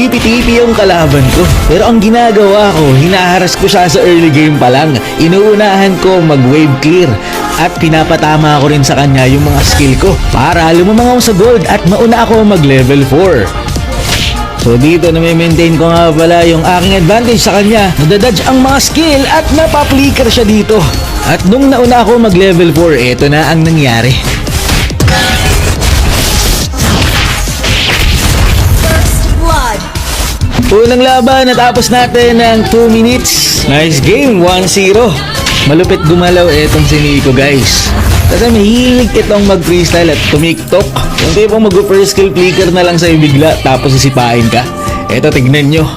Tipi-tipi yung kalaban ko. Pero ang ginagawa ko, hinaharas ko siya sa early game pa lang. Inuunahan ko mag-wave clear. At pinapatama ko rin sa kanya yung mga skill ko para lumamangaw sa gold at mauna ako mag-level 4. So dito na maintain ko nga pala yung aking advantage sa kanya. Nadadodge ang mga skill at napapleaker siya dito. At nung nauna ako mag-level 4, eto na ang nangyari. Unang laban, natapos natin ng 2 minutes. Nice game, 1-0. Malupit gumalaw etong si Nico, guys. Kasi mahilig itong mag-freestyle at tumiktok. Yung tipong mag-first skill flicker na lang sa'yo bigla tapos sisipain ka. Eto, tignan nyo.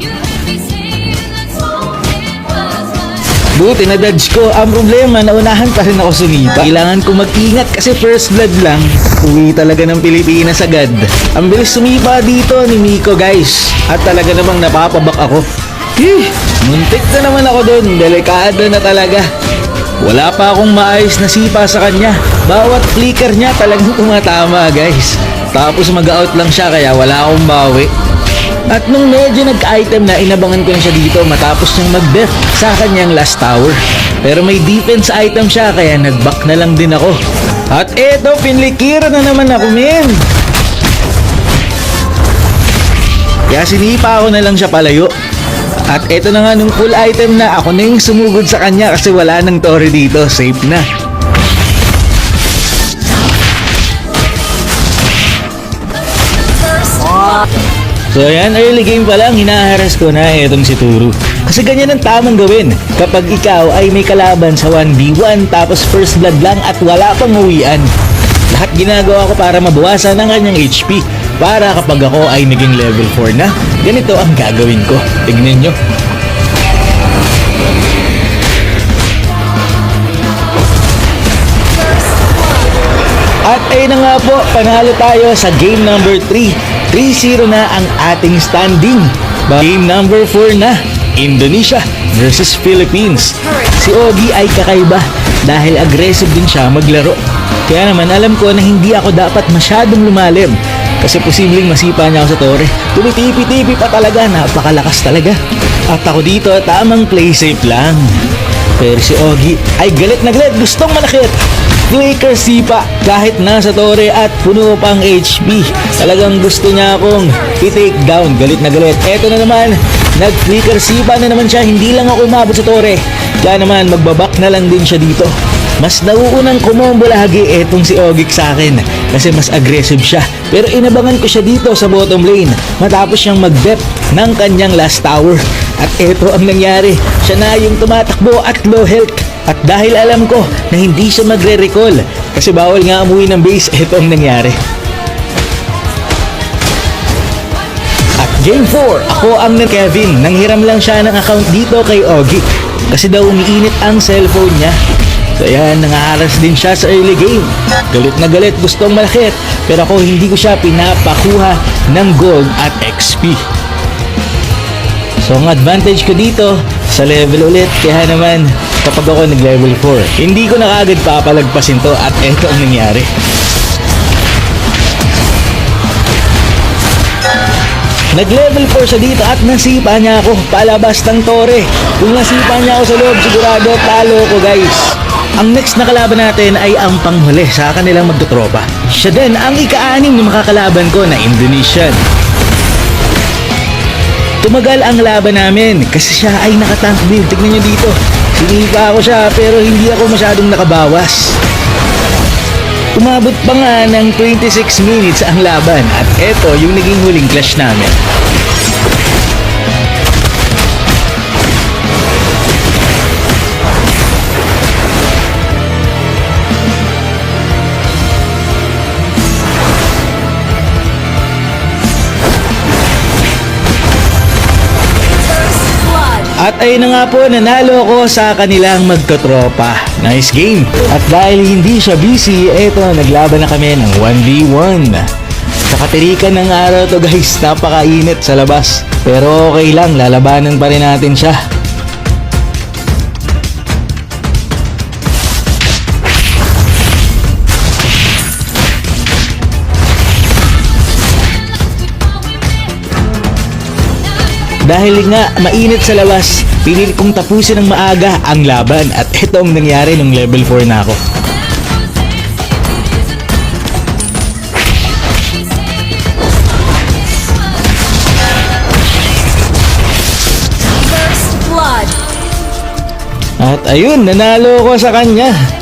Buti na dodge ko. Ang problema, naunahan pa rin ako sumipa. Kailangan ko mag-ingat kasi first blood lang. Uwi talaga ng Pilipinas agad. Ang bilis sumipa dito ni Nico, guys. At talaga namang napapabak ako. Muntik na naman ako dun. Delikado na talaga. Wala pa akong maayos na sipa sa kanya. Bawat flicker niya talagang tumatama, guys. Tapos mag-out lang siya kaya wala akong bawi. At nung medyo nag-item na, inabangan ko na siya dito matapos niyang mag-death sa kanyang last tower. Pero may defense item siya kaya nag-back na lang din ako. At eto, pinlikira na naman ako, men. Kaya sinipa ako na lang siya palayo. At eto na nga nung full item na, ako na yung sumugod sa kanya kasi wala nang tore dito. Safe na. So ayan, early game pa lang, hinaharas ko na etong si Turu. Kasi ganyan ang tamang gawin kapag ikaw ay may kalaban sa 1v1 tapos first blood lang at wala pang uwian. Lahat ginagawa ko para mabawasan ang kanyang HP. Para kapag ako ay naging level 4 na, ganito ang gagawin ko. Tignan nyo. At ayun na nga po, panalo tayo sa game number 3. 3-0 na ang ating standing. Game number 4 na, Indonesia versus Philippines. Si Ogi ay kakaiba dahil aggressive din siya maglaro. Kaya naman alam ko na hindi ako dapat masyadong lumalim kasi posibleng masipa niya ako sa tore. Tumitipi-tipi pa talaga, napakalakas talaga. At ako dito, tamang play safe lang. Pero si Ogi ay galit na galit, gustong manakit. Flicker sipa kahit nasa tore at puno pang HP. Talagang gusto niya akong i-take down. Galit na galit. Eto na naman, nag-flicker sipa na naman siya. Hindi lang ako umabot sa tore. Kaya naman magbabak na lang din siya dito. Mas nauunang kumombo lagi etong si Ogic sa akin kasi mas aggressive siya. Pero inabangan ko siya dito sa bottom lane matapos siyang mag-dep ng kanyang last tower. At eto ang nangyari. Siya na yung tumatakbo at low health. At dahil alam ko na hindi siya magre-recall kasi bawal nga umuwi ng base, eto ang nangyari. At game 4, ako ang Kevin. Nanghiram lang siya ng account dito kay Ogi kasi daw umiinit ang cellphone niya. So yan, nangaharas din siya sa early game. Galit na galit, gustong malakit. Pero ako hindi ko siya pinapakuha ng gold at XP. So ang advantage ko dito, sa level ulit, kaya naman kapag ako nag-level 4, hindi ko na kaagad papalagpasin to at eto ang nangyari. Nag-level 4 siya dito at nasipa niya ako palabas ng tore. Kung nasipa niya ako sa loob, sigurado talo ko, guys. Ang next na kalaban natin ay ang panghuli sa kanilang magtutropa. Siya din ang ika-6 na makakalaban ko na Indonesian. Tumagal ang laban namin kasi siya ay nakatank build. Tignan nyo dito. Sinipa ako siya pero hindi ako masyadong nakabawas. Umabot pa nga ng 26 minutes ang laban at eto yung naging huling clash namin. At ayun na nga po, nanalo ko sa kanilang magtotropa. Nice game. At dahil hindi siya busy, eto, naglaban na kami ng 1v1. Sa katirikan ng araw to, guys, napakainit sa labas. Pero okay lang, lalabanan pa rin natin siya. Dahil nga mainit sa labas, pinilit kong tapusin ng maaga ang laban at ito ang nangyari nung level 4 na ako. First blood. At ayun, nanalo ko sa kanya.